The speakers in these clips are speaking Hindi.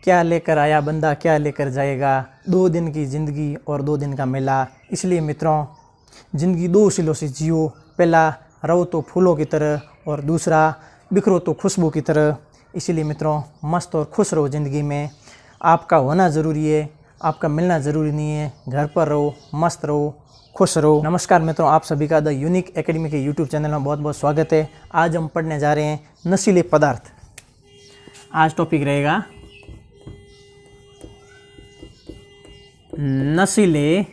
क्या लेकर आया बंदा क्या लेकर जाएगा, 2 दिन की ज़िंदगी और 2 दिन का मेला। इसलिए मित्रों, ज़िंदगी 2 उसीलों से जियो। पहला रहो तो फूलों की तरह और दूसरा बिखरो तो खुशबू की तरह। इसीलिए मित्रों, मस्त और खुश रहो ज़िंदगी में। आपका होना ज़रूरी है, आपका मिलना ज़रूरी नहीं है। घर पर रहो, मस्त रहो, खुश रहो। नमस्कार मित्रों, आप सभी का द यूनिक एकेडमी के यूट्यूब चैनल में बहुत बहुत स्वागत है। आज हम पढ़ने जा रहे हैं नशीले पदार्थ। आज टॉपिक रहेगा नशीले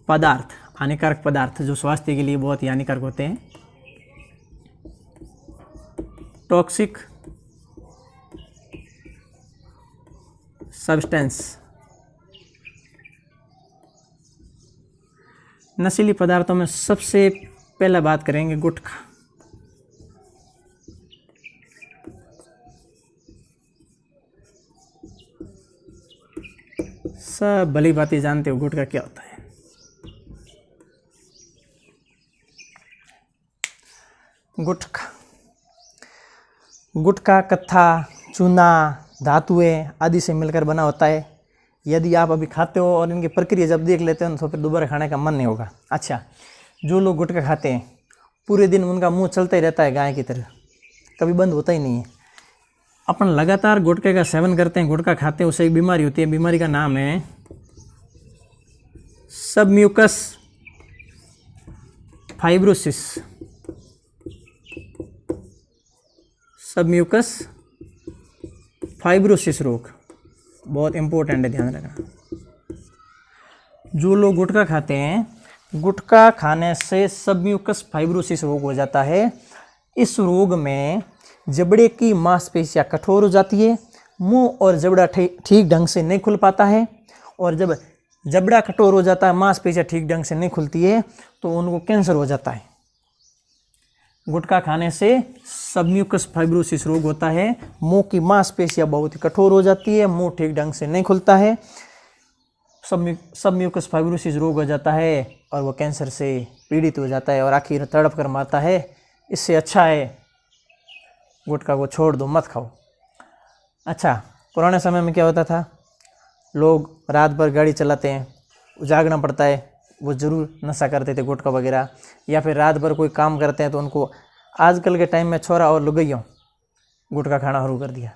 पदार्थ, हानिकारक पदार्थ जो स्वास्थ्य के लिए बहुत ही हानिकारक होते हैं। Toxic substance. नशीली पदार्थों में सबसे पहला बात करेंगे गुटखा। सब भली भांति जानते हो गुटखा क्या होता है। गुटखा कत्था, चूना, धातुएं आदि से मिलकर बना होता है। यदि आप अभी खाते हो और इनकी प्रक्रिया जब देख लेते हो तो फिर दोबारा खाने का मन नहीं होगा। अच्छा, जो लोग गुटखा खाते हैं पूरे दिन उनका मुंह चलता ही रहता है गाय की तरह, कभी बंद होता ही नहीं है। अपन लगातार गुटखे का सेवन करते हैं, गुटखा खाते हैं, उससे एक बीमारी होती है। बीमारी का नाम है सबम्यूकस फाइब्रोसिस। सबम्यूकस फाइब्रोसिस रोग बहुत इंपॉर्टेंट है, ध्यान रखना। जो लोग गुटखा खाते हैं, गुटखा खाने से सबम्यूकस फाइब्रोसिस रोग हो जाता है। इस रोग में जबड़े की मांसपेशियां कठोर हो जाती है, मुंह और जबड़ा ठीक ढंग से नहीं खुल पाता है, और जब जबड़ा कठोर हो जाता है, मांसपेशियां ठीक ढंग से नहीं खुलती है, तो उनको कैंसर हो जाता है। गुटखा खाने से सबम्यूकस फाइब्रोसिस रोग होता है। मुंह की मांसपेशियां बहुत ही कठोर हो जाती है, मुंह ठीक ढंग से नहीं खुलता है, सबम्यूकस फाइब्रोसिस रोग हो जाता है और वो कैंसर से पीड़ित हो जाता है और आखिर तड़प कर मरता है। इससे अच्छा है गुटखा को छोड़ दो, मत खाओ। अच्छा, पुराने समय में क्या होता था, लोग रात भर गाड़ी चलाते हैं, जागना पड़ता है, वो ज़रूर नशा करते थे गुटखा वगैरह, या फिर रात भर कोई काम करते हैं तो उनको आजकल के टाइम में छोरा और लुगाइयों गुटखा खाना शुरू कर दिया।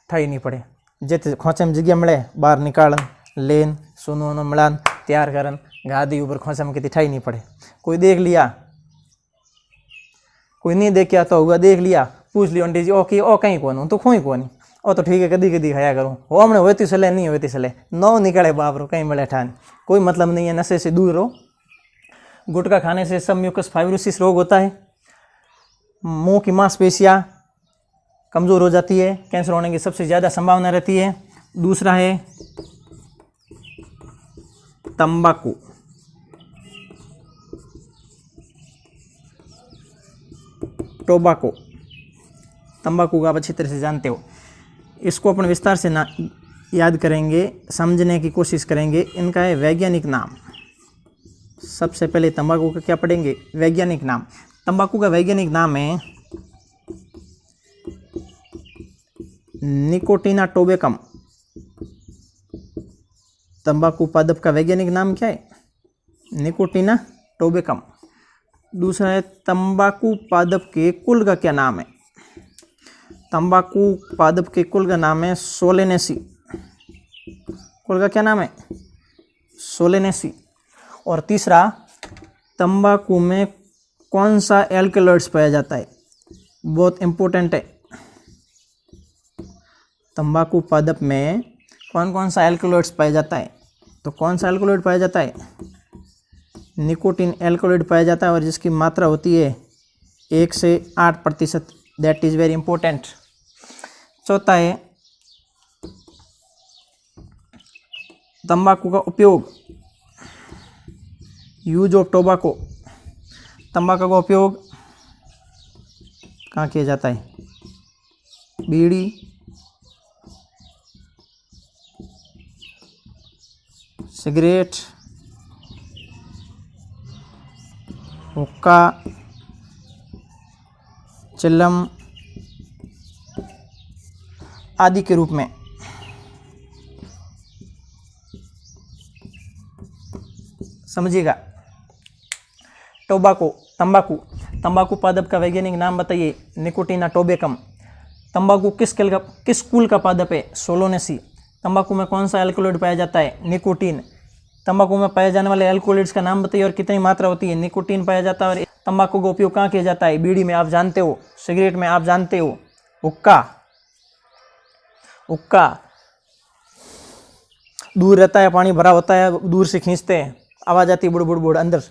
ठाई नहीं पड़े, जित खोचे में जगह मिले बाहर निकालन, लेन सुनो मिलान तैयार करन, गादी ऊपर खोचे में कितनी ठाई नहीं पड़े। कोई देख लिया, कोई नहीं देखा तो हुआ, देख लिया, पूछ लिया आंटी जी ओ कहीं कौन हूँ, तो खोई कौन ओ तो ठीक है, कदी कदी खाया करूँ, वो हमने होती सले नहीं होती सले, नौ निकले बाप रो, कहीं मिले ठान, कोई मतलब नहीं है। नशे से दूर रहो। गुटखा खाने से सबम्यूकस फाइब्रोसिस रोग होता है, मुंह की मांसपेशियां कमज़ोर हो जाती है, कैंसर होने की सबसे ज़्यादा संभावना रहती है। दूसरा है तंबाकू। टोबाको, तंबाकू का आप अच्छी तरह से जानते हो। इसको अपन विस्तार से याद करेंगे, समझने की कोशिश करेंगे। इनका है वैज्ञानिक नाम। सबसे पहले तंबाकू का क्या पढ़ेंगे, वैज्ञानिक नाम। तंबाकू का वैज्ञानिक नाम है निकोटिना टोबेकम। तंबाकू पादप का वैज्ञानिक नाम क्या है, निकोटिना टोबेकम। दूसरा है तंबाकू पादप के कुल का क्या नाम है। तंबाकू पादप के कुल का नाम है सोलेनेसी। कुल का क्या नाम है, सोलेनेसी। और तीसरा, तंबाकू में कौन सा एल्कलॉइड्स पाया जाता है, बहुत इंपॉर्टेंट है। तंबाकू पादप में कौन कौन सा एल्कलॉइड्स पाया जाता है, तो कौन सा एल्कलॉइड पाया जाता है, निकोटीन एल्कलॉइड पाया जाता है, और जिसकी मात्रा होती है 1 से 8%। That is very important. चौथा है तंबाकू का उपयोग, यूज ऑफ टोबाको। तंबाकू का उपयोग कहाँ किया जाता है, बीड़ी, सिगरेट, हुक्का, चिल्लम आदि के रूप में। समझिएगा। टोबाको, तंबाकू। तंबाकू पादप का वैज्ञानिक नाम बताइए। निकोटिना टोबेकम। तंबाकू किस कुल का पादप है? सोलोनेसी। तंबाकू में कौन सा एल्कोलॉइड पाया जाता है? निकोटीन। तंबाकू में पाए जाने वाले एल्कोलॉइड्स का नाम बताइए और कितनी मात्रा होती है? निकोटीन पाया जाता है। और तंबाकू का उपयोग कहाँ किया जाता है? बीड़ी में आप जानते हो, सिगरेट में आप जानते हो, हुक्का दूर रहता है, पानी भरा होता है, दूर से खींचते हैं, आवाज़ आती है बुड़ बुड़ बुड़ अंदर,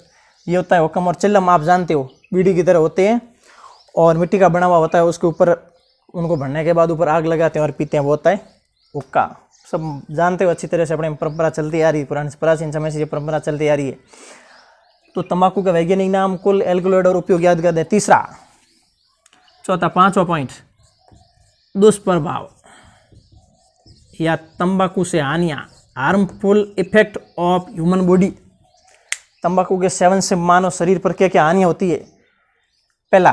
ये होता है हुक्कम। और चिल्लम आप जानते हो, बीड़ी की तरह होते हैं और मिट्टी का बना हुआ होता है, उसके ऊपर उनको भरने के बाद ऊपर आग लगाते हैं और पीते हैं, वो होता है हुक्का। सब जानते हो अच्छी तरह से, अपनी परंपरा चलती आ रही है, पुरानी प्राचीन समय से ये परंपरा चलती आ रही है। तो तंबाकू का वैज्ञानिक नाम, कुल, एल्कोलॉइड और उपयोग याद कर दें। तीसरा, चौथा, पांचवा पॉइंट, दुष्प्रभाव या तंबाकू से हानियां, harmful effect of human body. तंबाकू के सेवन से मानव शरीर पर क्या क्या हानियां होती है? पहला,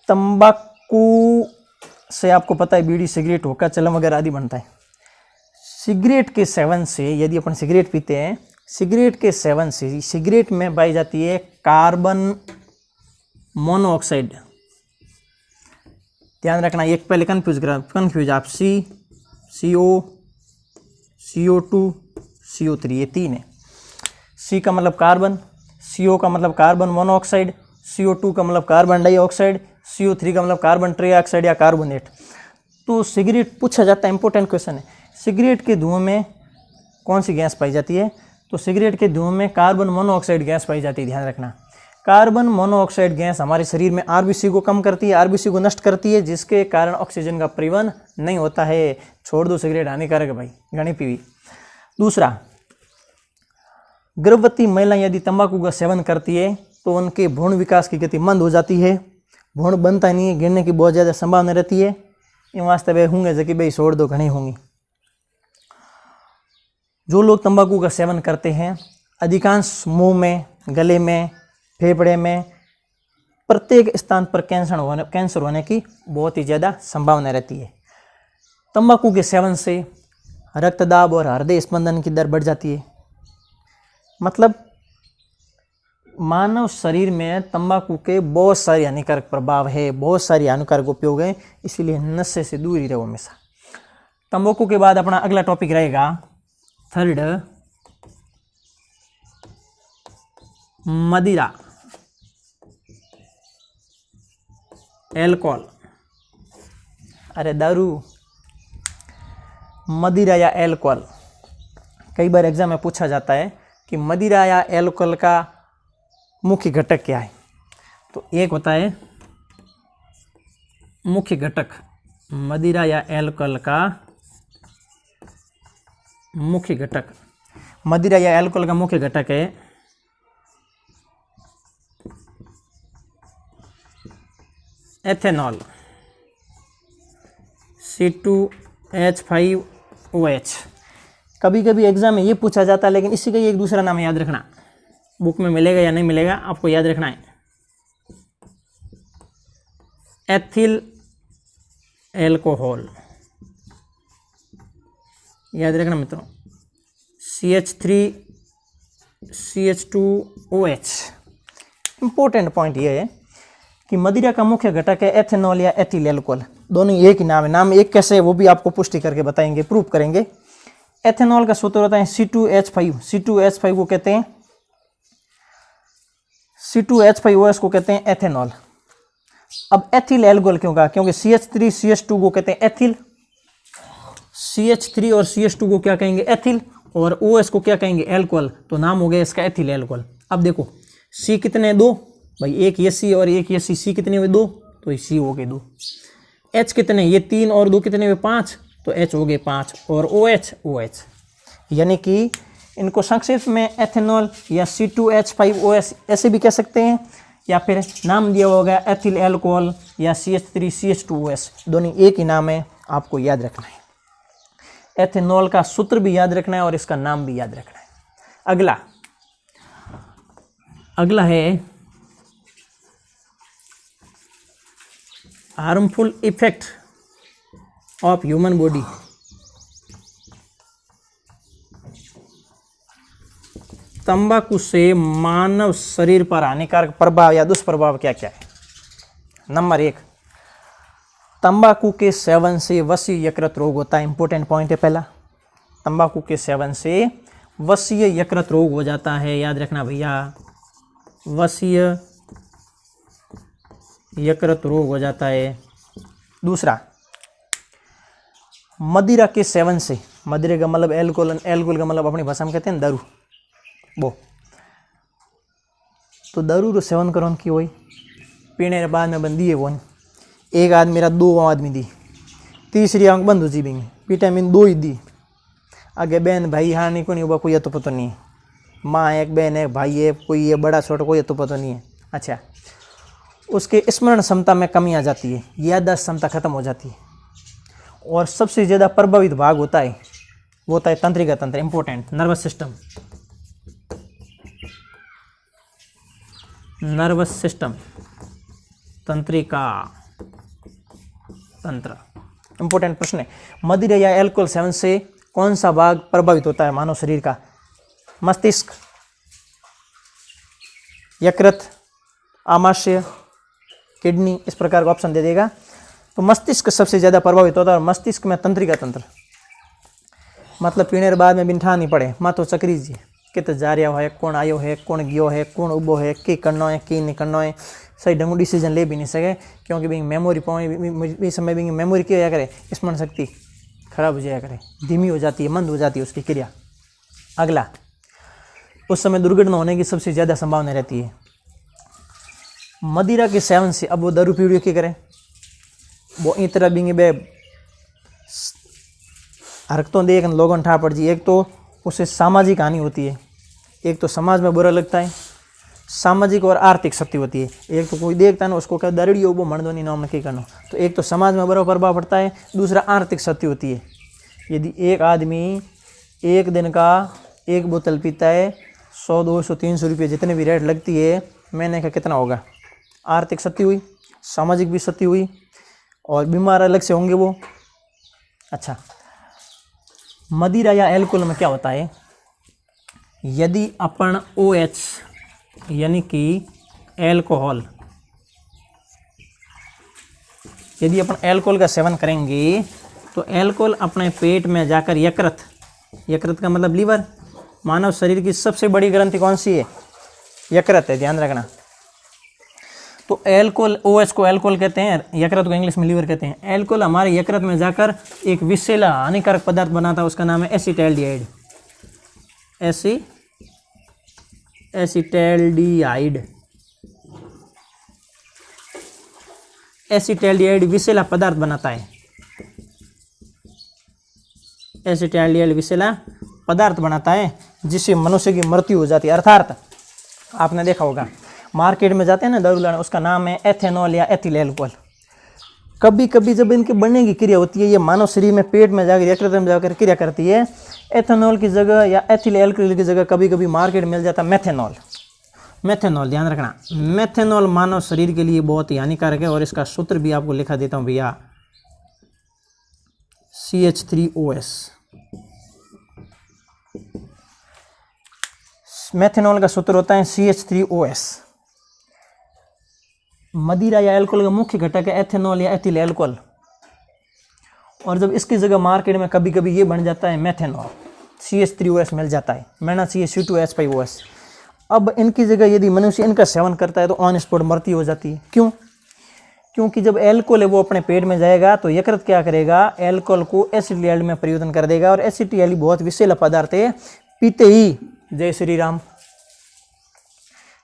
तंबाकू से आपको पता है बीड़ी, सिगरेट, हुक्का, चिलम वगैरह आदि बनता है। सिगरेट के सेवन से, यदि अपन सिगरेट पीते हैं, सिगरेट के सेवन से सिगरेट में पाई जाती है कार्बन मोनोऑक्साइड। ध्यान रखना, एक पहले कंफ्यूज आप, CO, CO2, CO3, ये तीन है। C का मतलब कार्बन, CO का मतलब कार्बन मोनोऑक्साइड, CO2 का मतलब कार्बन डाइऑक्साइड, CO3 का मतलब कार्बन ट्राइऑक्साइड या कार्बोनेट। तो सिगरेट पूछा जाता है, इंपॉर्टेंट क्वेश्चन है, सिगरेट के धुएं में कौन सी गैस पाई जाती है? तो सिगरेट के धुएं में कार्बन मोनोऑक्साइड गैस पाई जाती है। ध्यान रखना, कार्बन मोनोऑक्साइड गैस हमारे शरीर में आरबीसी को कम करती है, आरबीसी को नष्ट करती है, जिसके कारण ऑक्सीजन का परिवहन नहीं होता है। छोड़ दो सिगरेट, हानिकारक है भाई, घनी पीवी। दूसरा, गर्भवती महिलाएं यदि तंबाकू का सेवन करती है तो उनके भ्रूण विकास की गति मंद हो जाती है, भ्रूण बनता नहीं है, गिरने की बहुत ज़्यादा संभावना रहती है। ये वास्तव में होंगे जबकि भाई छोड़ दो, घनी होंगी। जो लोग तंबाकू का सेवन करते हैं, अधिकांश मुंह में, गले में, फेफड़े में, प्रत्येक स्थान पर कैंसर होने की बहुत ही ज़्यादा संभावना रहती है। तंबाकू के सेवन से रक्तदाब और हृदय स्पंदन की दर बढ़ जाती है। मतलब मानव शरीर में तंबाकू के बहुत सारे हानिकारक प्रभाव है, बहुत सारे हानिकारक उपयोग हैं, इसीलिए नशे से दूर ही रहो हमेशा। तंबाकू के बाद अपना अगला टॉपिक रहेगा थर्ड, मदिरा, एल्कोहल। अरे दारू, मदिरा या एल्कोहल। कई बार एग्जाम में पूछा जाता है कि मदिरा या एल्कोहल का मुख्य घटक क्या है? तो एक होता है मुख्य घटक, मदिरा या एल्कोहल का मुख्य घटक, मदिरा या एल्कोहल का मुख्य घटक है एथेनॉल, C2H5OH। कभी कभी एग्जाम में ये पूछा जाता है, लेकिन इसी का एक दूसरा नाम याद रखना, बुक में मिलेगा या नहीं मिलेगा आपको याद रखना है। एथिल एल्कोहल, याद रखना मित्रों, CH3CH2OH। इंपॉर्टेंट पॉइंट ये है कि मदिरा का मुख्य घटक है एथेनॉल या एथिल एल्कोहल। दोनों एक ही नाम है, नाम एक कैसे है वो भी आपको पुष्टि करके बताएंगे, प्रूफ करेंगे। एथेनॉल का सूत्र होता है C2H5, C2H5 को कहते हैं, C2H5OH को कहते हैं एथेनॉल। अब एथिल एल्कोहल क्यों कहा? क्योंकि CH3CH2 को कहते हैं एथिल, CH3 और CH2 को क्या कहेंगे? एथिल, और OH को क्या कहेंगे? एल्कोहल। तो नाम हो गया इसका एथिल एल्कोहल। अब देखो C कितने? 2 भाई, एक ये C और एक ये C, C कितने हुए? 2, तो C हो गए 2। H कितने? ये 3 और 2 कितने हुए? 5, तो H हो गए 5, और OH। यानी कि इनको संक्षेप में एथेनॉल या C2H5OH ऐसे भी कह सकते हैं, या फिर नाम दिया होगा एथिल एल्कोहल या CH3CH2OH, दोनों एक ही नाम है, आपको याद रखना है। एथेनॉल का सूत्र भी याद रखना है और इसका नाम भी याद रखना है। अगला है harmful effect of human body. तंबाकू से मानव शरीर पर हानिकारक प्रभाव या दुष्प्रभाव क्या क्या है? नंबर 1, तंबाकू के सेवन से वसीय यकृत रोग होता है। इंपॉर्टेंट पॉइंट है पहला, तंबाकू के सेवन से वसीय यकृत रोग हो जाता है, याद रखना भैया, वसीय यकृत रोग हो जाता है। दूसरा, मदिरा के सेवन से, मदिरा का मतलब एल्कोहल, एल्कोहल का मतलब अपनी भाषा में कहते हैं दारू, वो तो दारू रो सेवन करो की वही पीने के बाद में बंदी है वो एक आदमी मेरा 2 आदमी दी, तीसरी आंख बंद हो जी भी विटामिन 2 ही दी, आगे बहन भाई हाँ नहीं को नहीं हुआ कोई तो पता नहीं है, माँ एक बहन है भाई है कोई है बड़ा छोटा कोई तो पता नहीं है। अच्छा, उसके स्मरण क्षमता में कमी आ जाती है, याददाश्त क्षमता खत्म हो जाती है, और सबसे ज़्यादा प्रभावित भाग होता है वो होता है तंत्रिका तंत्र, important, nervous system, nervous system, तंत्रिका तंत्र। इंपॉर्टेंट प्रश्न है, मदिरा या अल्कोहल सेवन से कौन सा भाग प्रभावित होता है मानव शरीर का? मस्तिष्क, यकृत, आमाशय, किडनी, इस प्रकार का ऑप्शन दे देगा। तो मस्तिष्क सबसे ज़्यादा प्रभावित होता है, और मस्तिष्क में तंत्रिका तंत्र, मतलब पीने के बाद में बिंठा नहीं पड़े, माँ तो चक्री जी कित जा रहा है, कौन आयो है, कौन गयो है, कौन उबो है, की करना है की नहीं करना है, सही ढंग डिसीजन ले भी नहीं सके, क्योंकि भी मेमोरी पावे समय भी मेमोरी क्या करे, स्मरण शक्ति खराब हो जाया करे, धीमी हो जाती है, मंद हो जाती है उसकी क्रिया। अगला, उस समय दुर्घटना होने की सबसे ज़्यादा संभावना रहती है। मदिरा के सेवन से, अब वो दारू पीड़ियों की करें, वो इन तरह भी बे हरकतों देख लोगों ठा पड़ जी, एक तो उससे सामाजिक हानि होती है, एक तो समाज में बुरा लगता है, सामाजिक और आर्थिक क्षति होती है। एक तो कोई देखता है ना उसको क्या दरड़ी हो वो मर्दोनी नाम नहीं करना, तो एक तो समाज में बुरा प्रभाव पड़ता है, दूसरा आर्थिक क्षति होती है। यदि एक आदमी एक दिन का 1 बोतल पीता है, 100, 200, 300 रुपये जितने भी रेट लगती है, महीने का कितना होगा? आर्थिक क्षति हुई, सामाजिक भी क्षति हुई, और बीमार अलग से होंगे वो। अच्छा, मदिरा या एल्कोहल में क्या होता है, यदि अपन OH यानी कि एल्कोहल, यदि अपन एल्कोहल का सेवन करेंगे तो एल्कोहल अपने पेट में जाकर यकृत, यकृत का मतलब लीवर, मानव शरीर की सबसे बड़ी ग्रंथि कौन सी है? यकृत है, ध्यान रखना। तो एल्कोहल, OH को एल्कोहल कहते हैं, यकृत को इंग्लिश में लीवर कहते हैं। एल्कोहल हमारे यकृत में जाकर एक विषैला हानिकारक पदार्थ बनाता है, उसका नाम है एसिटाल्डिहाइड, एसिटाल्डिहाइड। एसिटाल्डिहाइड विषैला पदार्थ बनाता है, एसिटाल्डिहाइड विषैला पदार्थ बनाता है, जिससे मनुष्य की मृत्यु हो जाती है। अर्थात आपने देखा होगा मार्केट में जाते हैं ना दारू लाने, उसका नाम है एथेनॉल या एथिल एल्कोहल। कभी कभी जब इनके बनने की क्रिया होती है, ये मानव शरीर में पेट में जाकर यकृत में जाकर क्रिया करती है, एथेनॉल की जगह या एथिल एल्कोहल की जगह कभी कभी मार्केट मिल जाता है मेथेनॉल। मेथेनॉल, ध्यान रखना, मेथेनॉल मानव शरीर के लिए बहुत ही हानिकारक है, और इसका सूत्र भी आपको लिखा देता हूँ भैया, CH3OS। मेथेनॉल का सूत्र होता है CH3OS। मदिरा या एल्कोहल का मुख्य घटक है एथेनॉल या एथिल एल्कोहल, और जब इसकी जगह मार्केट में कभी कभी ये बन जाता है मेथेनॉल, CH3OS मिल जाता है, मैंने CH2H5OS। अब इनकी जगह यदि मनुष्य इनका सेवन करता है तो ऑन स्पॉट मृत्यु हो जाती है। क्यों? क्योंकि जब एल्कोहल है वो अपने पेट में जाएगा तो यकृत क्या करेगा, एल्कोहल को एसिटाल्डिहाइड में परिवर्तन कर देगा, और एसिटाल्डिहाइड बहुत विषैला पदार्थ है, पीते ही जय श्री राम।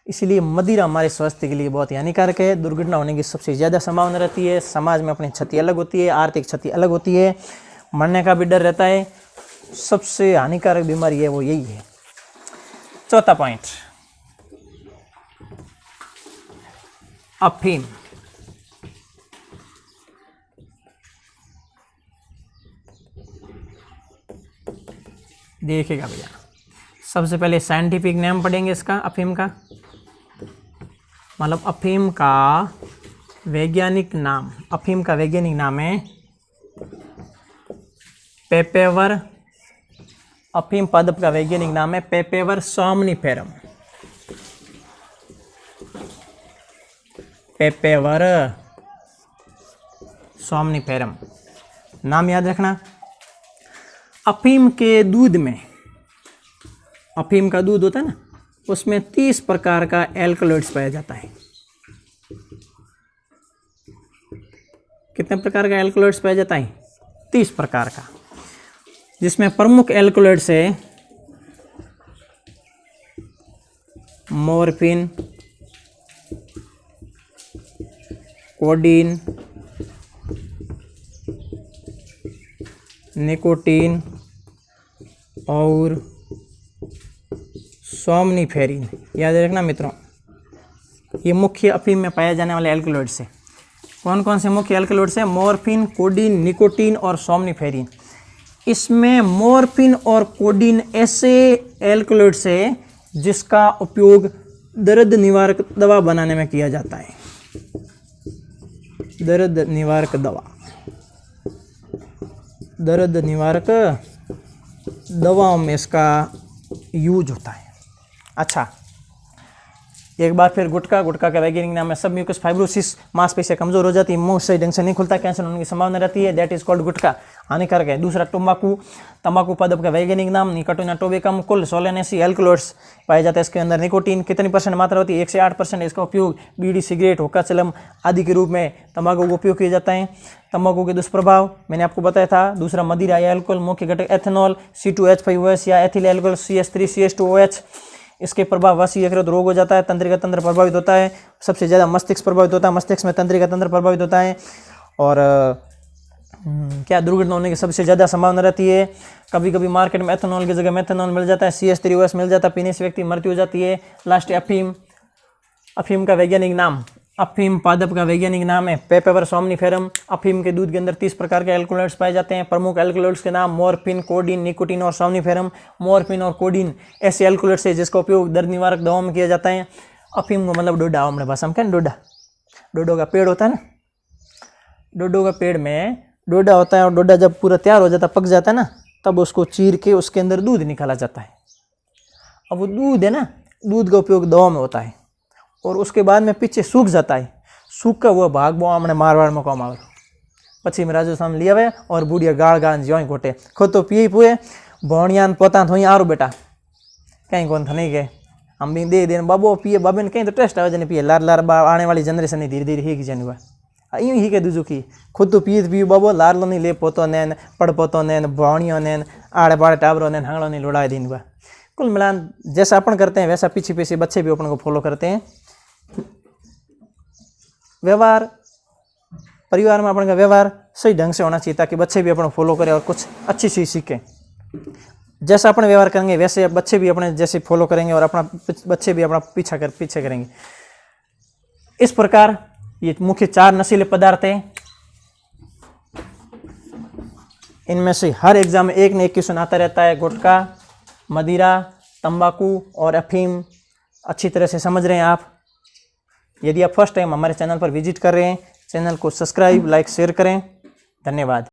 इसलिए मदिरा हमारे स्वास्थ्य के लिए बहुत ही हानिकारक है, दुर्घटना होने की सबसे ज़्यादा संभावना रहती है, समाज में अपनी क्षति अलग होती है, आर्थिक क्षति अलग होती है, मरने का भी डर रहता है। सबसे हानिकारक बीमारी है वो यही है। चौथा पॉइंट, अफीम। देखिएगा भैया, सबसे पहले साइंटिफिक नेम पढ़ेंगे इसका, अफीम का मतलब अफीम का वैज्ञानिक नाम, अफीम का वैज्ञानिक नाम है पेपेवर, अफीम पादप का वैज्ञानिक नाम है पेपेवर सोमनिफेरम। पेपेवर सोमनिफेरम, नाम याद रखना। अफीम के दूध में, अफीम का दूध होता है ना, उसमें 30 प्रकार का एल्कलॉइड्स पाया जाता है। कितने प्रकार का एल्कलॉइड्स पाया जाता है? 30 प्रकार का, जिसमें प्रमुख एल्कलॉइड्स है मॉर्फिन, कोडीन, निकोटीन और सोमनिफेरिन। याद रखना मित्रों, ये मुख्य अफीम में पाए जाने वाले एल्कलॉइड्स हैं। कौन कौन से मुख्य एल्कलॉइड्स हैं? मॉर्फिन, कोडीन, निकोटीन और सोमनिफेरिन। इसमें मॉर्फिन और कोडीन ऐसे एल्कलॉइड्स है जिसका उपयोग दर्द निवारक दवा बनाने में किया जाता है। दर्द निवारक दवा, दर्द निवारक दवाओं में इसका यूज होता है। अच्छा, एक बार फिर गुटखा, गुटखा का वैज्ञानिक नाम है सब म्यूकस फाइब्रोसिस। मांसपेशियां कमजोर हो जाती है, मुंह सही ढंग से नहीं खुलता, कैंसर होने की संभावना रहती है, दैट इज कॉल्ड गुटखा, हानिकारक है। दूसरा तंबाकू, तंबाकू पादप का वैज्ञानिक नाम निकोटीन टोबैकम। कुल 16 एल्कलॉइड्स पाए जाते हैं इसके अंदर। निकोटीन कितनी % मात्रा होती है? 1 से 8%। इसका उपयोग बीड़ी, सिगरेट, हुक्का, चिलम आदि के रूप में तंबाकू का उपयोग किया जाता है। तंबाकू के दुष्प्रभाव मैंने आपको बताया था। दूसरा मदिरा या अल्कोहल, मुख्य घटक एथेनॉल, C2H5OH या एथिल अल्कोहल, CH3CH2OH। इसके प्रभाव वसी यकृत रोग हो जाता है, तंत्रिका तंत्र प्रभावित होता है, सबसे ज़्यादा मस्तिष्क प्रभावित होता है, मस्तिष्क में तंत्रिका तंत्र प्रभावित होता है, और क्या दुर्घटना होने की सबसे ज़्यादा संभावना रहती है। कभी कभी मार्केट में एथेनॉल की जगह मेथेनॉल मिल जाता है, CH3OH मिल जाता है, पीने से व्यक्ति मृत्यु हो जाती है। लास्ट अफीम, अफीम का वैज्ञानिक नाम, अफीम पादप का वैज्ञानिक नाम है पेपेवर सोमनिफेरम। अफीम के दूध के अंदर 30 प्रकार के एल्कलॉइड्स पाए जाते हैं। प्रमुख एल्कलॉइड्स के नाम मॉर्फिन, कोडीन, निकोटीन और सोमनिफेरम। मॉर्फिन और कोडीन ऐसे एल्कलॉइड्स है जिसका उपयोग दर्द निवारक दवाओं में किया जाता है। अफीम को मतलब डोडा, हमारे भाषा में क्या, डोडा, डोडो का पेड़ होता है ना, डोडो का पेड़ में डोडा होता है, और डोडा जब पूरा तैयार हो जाता है, पक जाता है ना, तब उसको चीर के उसके अंदर दूध निकाला जाता है। अब वो दूध है ना, दूध का उपयोग दवा में होता है, और उसके बाद में पीछे सूख जाता है। सूख का वो भाग वो हमने मारवाड़ में काम आवे, पछी में राजस्थान ले आवे और बूढ़िया गाड़ गाड़ ज्यों घोटे खुद तो पिए पुए भोणिया पोता थोड़ी आरो बेटा कहीं कौन था नहीं गए हम भी दे देन बाबो पिए बाबे ने कहीं तो टेस्ट आवे जने पिए लार लार आने वाली जनरेशन ने धीरे धीरे ही जन हुआ यूँ ही के दूजू की खुद तो पिए बाबो लार लो नहीं ले पोतो नैन पड़ पोतो नैन भोणियों नैन आड़े बाड़े टाबरों नैन हांगड़ों नहीं लुड़ाए दिन हुआ। कुल मिलान जैसा अपन करते हैं वैसा पीछे पीछे बच्चे भी अपन को फॉलो करते हैं। व्यवहार परिवार में अपन का व्यवहार सही ढंग से होना चाहिए ताकि बच्चे भी अपन फॉलो करें और कुछ अच्छी चीज़ सीखें। जैसा अपन व्यवहार करेंगे वैसे बच्चे भी अपने जैसे फॉलो करेंगे और अपना बच्चे भी अपना पीछे करेंगे। इस प्रकार ये मुख्य 4 नशीले पदार्थ हैं। इनमें से हर एग्जाम में एक न एक क्वेश्चन आता रहता है। गुटखा, मदिरा, तंबाकू और अफीम अच्छी तरह से समझ रहे हैं आप। यदि आप फर्स्ट टाइम हमारे चैनल पर विजिट कर रहे हैं, चैनल को सब्सक्राइब, लाइक, शेयर करें। धन्यवाद।